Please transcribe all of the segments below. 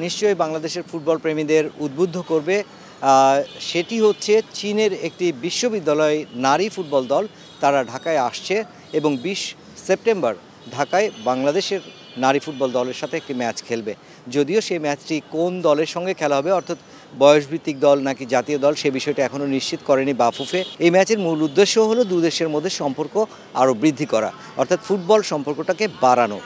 নিশ্চয়ই বাংলাদেশের ফুটবল প্রেমীদের উদ্বুদ্ধ করবে। সেটি হচ্ছে চীনের একটি বিশ্ববিদ্যালয় নারী ফুটবল দল, তারা ঢাকায় আসছে এবং 20 সেপ্টেম্বর ঢাকায় বাংলাদেশের নারী ফুটবল দলের সাথে একটি ম্যাচ খেলবে। যদিও সেই ম্যাচটি কোন দলের সঙ্গে খেলা হবে, অর্থাৎ বয়সভিত্তিক দল নাকি জাতীয় দল, সে বিষয়টা এখনও নিশ্চিত করেনি বাফুফে। এই ম্যাচের মূল উদ্দেশ্য হলো দুই দেশের মধ্যে সম্পর্ক আরও বৃদ্ধি করা, অর্থাৎ ফুটবল সম্পর্কটাকে বাড়ানো।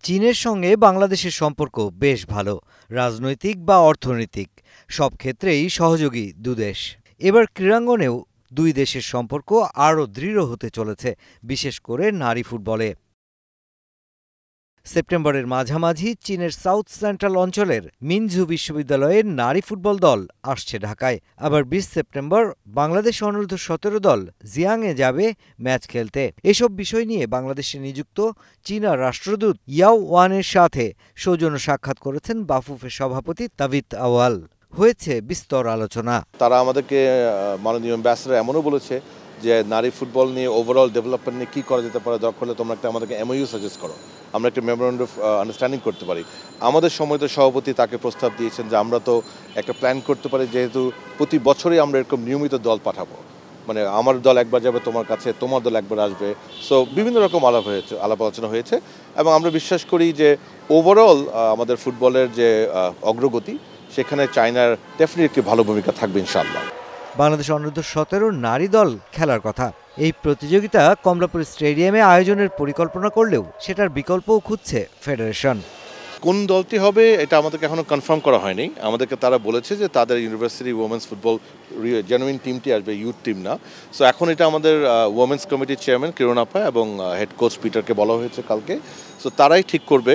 চীনের সঙ্গে বাংলাদেশের সম্পর্ক বেশ ভালো, রাজনৈতিক বা অর্থনৈতিক সব ক্ষেত্রেই সহযোগী দুদেশ। এবার ক্রীড়াঙ্গনেও দুই দেশের সম্পর্ক আরও দৃঢ় হতে চলেছে, বিশেষ করে নারী ফুটবলে। সেপ্টেম্বরের মাঝামাঝি চীনের সাউথ সেন্ট্রাল অঞ্চলের মিনঝু বিশ্ববিদ্যালয়ের নারী ফুটবল দল আসছে ঢাকায়। আবার 20 সেপ্টেম্বর বাংলাদেশ অনূর্ধ্ব-17 দল জিয়াংয়ে যাবে ম্যাচ খেলতে। এসব বিষয় নিয়ে বাংলাদেশে নিযুক্ত চীনা রাষ্ট্রদূত ইয়াও ওয়ানের সাথে সৌজন্য সাক্ষাৎ করেছেন বাফুফের সভাপতি তাবিত আওয়াল। হয়েছে বিস্তর আলোচনা। তারা আমাদেরকে মাননীয় অ্যাম্বাসেডর এমনও বলেছে যে নারী ফুটবল নিয়ে ওভারঅল ডেভেলপমেন্ট নিয়ে কী করা যেতে পারে, দরকার হলে তোমরা একটা আমাদেরকে এমওইউ সাজেস্ট করো, আমরা একটা মেমোরেন্ডাম অফ আন্ডারস্ট্যান্ডিং করতে পারি। আমাদের সম্মানিত সভাপতি তাকে প্রস্তাব দিয়েছেন যে আমরা তো একটা প্ল্যান করতে পারি, যেহেতু প্রতি বছরই আমরা এরকম নিয়মিত দল পাঠাবো, মানে আমার দল একবার যাবে তোমার কাছে, তোমার দল একবার আসবে। সো বিভিন্ন রকম আলাপ আলোচনা হয়েছে এবং আমরা বিশ্বাস করি যে ওভারঅল আমাদের ফুটবলের যে অগ্রগতি, সেখানে চায়নার ডেফিনেটলি একটি ভালো ভূমিকা থাকবে ইনশাআল্লাহ। বাংলাদেশ অনূর্ধ্ব-17 নারী দল খেলার কথা। এই প্রতিযোগিতা কমলাপুর স্টেডিয়ামে আয়োজনের পরিকল্পনা করলেও সেটার বিকল্পও খুঁজছে ফেডারেশন। কোন দলটি হবে এটা আমাদেরকে এখনো কনফার্ম করা হয়নি। আমাদেরকে তারা বলেছে যে তাদের ইউনিভার্সিটি ওমেন্স ফুটবল জেনুইন টিমটি আসবে, ইউথ টিম না। সো এখন এটা আমাদের ওমেন্স কমিটির চেয়ারম্যান কিরণ আপা এবং হেড কোচ পিটারকে বলা হয়েছে কালকে। সো তারাই ঠিক করবে।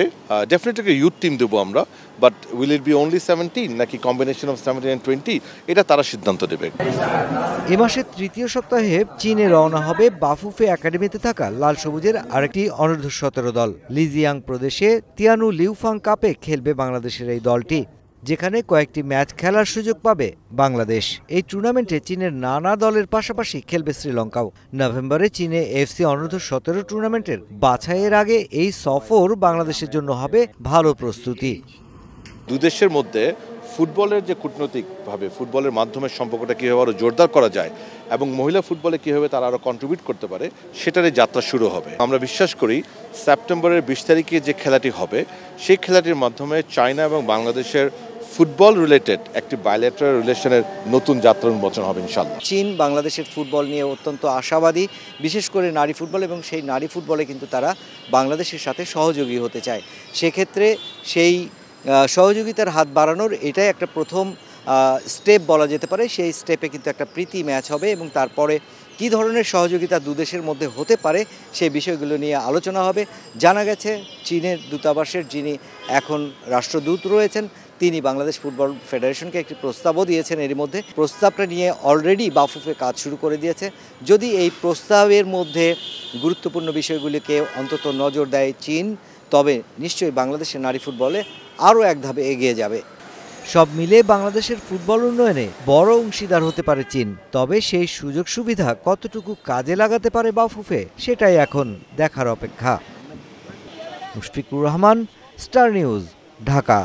ডেফিনেটলি ইউথ টিম দেবো আমরা, but will it be only 17 নাকি কম্বিনেশন অফ 17 and 20, এটা তারা সিদ্ধান্ত দেবে। এ মাসের তৃতীয় সপ্তাহে চীনে রওনা হবে বাফুফে একাডেমিতে থাকা লাল সবুজের আরেকটি অনূর্ধ্ব-17 দল। লিজিয়াং প্রদেশে তিয়ানু লিউফাং কাপে খেলবে বাংলাদেশের এই দলটি, যেখানে কয়েকটি ম্যাচ খেলার সুযোগ পাবে বাংলাদেশ। এই টুর্নামেন্টে চীনের নানা দলের পাশাপাশি খেলবে শ্রীলঙ্কাও। নভেম্বরে চীনে এফসি অনূর্ধ্ব-17 টুর্নামেন্টের বাছাইয়ের আগে এই সফর বাংলাদেশের জন্য হবে ভালো প্রস্তুতি। দুই দেশের মধ্যে ফুটবলের যে কূটনৈতিকভাবে ফুটবলের মাধ্যমে সম্পর্কটা কীভাবে আরও জোরদার করা যায় এবং মহিলা ফুটবলে কীভাবে তারা আরও কন্ট্রিবিউট করতে পারে, সেটারই যাত্রা শুরু হবে। আমরা বিশ্বাস করি সেপ্টেম্বরের 20 তারিখে যে খেলাটি হবে, সেই খেলাটির মাধ্যমে চায়না এবং বাংলাদেশের ফুটবল রিলেটেড একটি বায়োলেটারাল রিলেশনের নতুন যাত্রা উন্মোচন হবে ইনশাআল্লাহ। চীন বাংলাদেশের ফুটবল নিয়ে অত্যন্ত আশাবাদী, বিশেষ করে নারী ফুটবল, এবং সেই নারী ফুটবলে কিন্তু তারা বাংলাদেশের সাথে সহযোগী হতে চায়। সেক্ষেত্রে সেই সহযোগিতার হাত বাড়ানোর এটাই একটা প্রথম স্টেপ বলা যেতে পারে। সেই স্টেপে কিন্তু একটা প্রীতি ম্যাচ হবে এবং তারপরে কী ধরনের সহযোগিতা দুদেশের মধ্যে হতে পারে সেই বিষয়গুলো নিয়ে আলোচনা হবে। জানা গেছে চীনের দূতাবাসের যিনি এখন রাষ্ট্রদূত রয়েছেন, তিনি বাংলাদেশ ফুটবল ফেডারেশনকে একটি প্রস্তাবও দিয়েছেন। এর মধ্যে প্রস্তাবটা নিয়ে অলরেডি বাফুফে কাজ শুরু করে দিয়েছে। যদি এই প্রস্তাবের মধ্যে গুরুত্বপূর্ণ বিষয়গুলিকে অন্তত নজর দেয় চীন, তবে নিশ্চয়ই বাংলাদেশের নারী ফুটবলে আরও এক ধাপে এগিয়ে যাবে। সব মিলে বাংলাদেশের ফুটবল উন্নয়নে বড় অংশীদার হতে পারে চীন। তবে সেই সুযোগ সুবিধা কতটুকু কাজে লাগাতে পারে বাফুফে, সেটাই এখন দেখার অপেক্ষা। Mushfiqur Rahman, star news, Dhaka.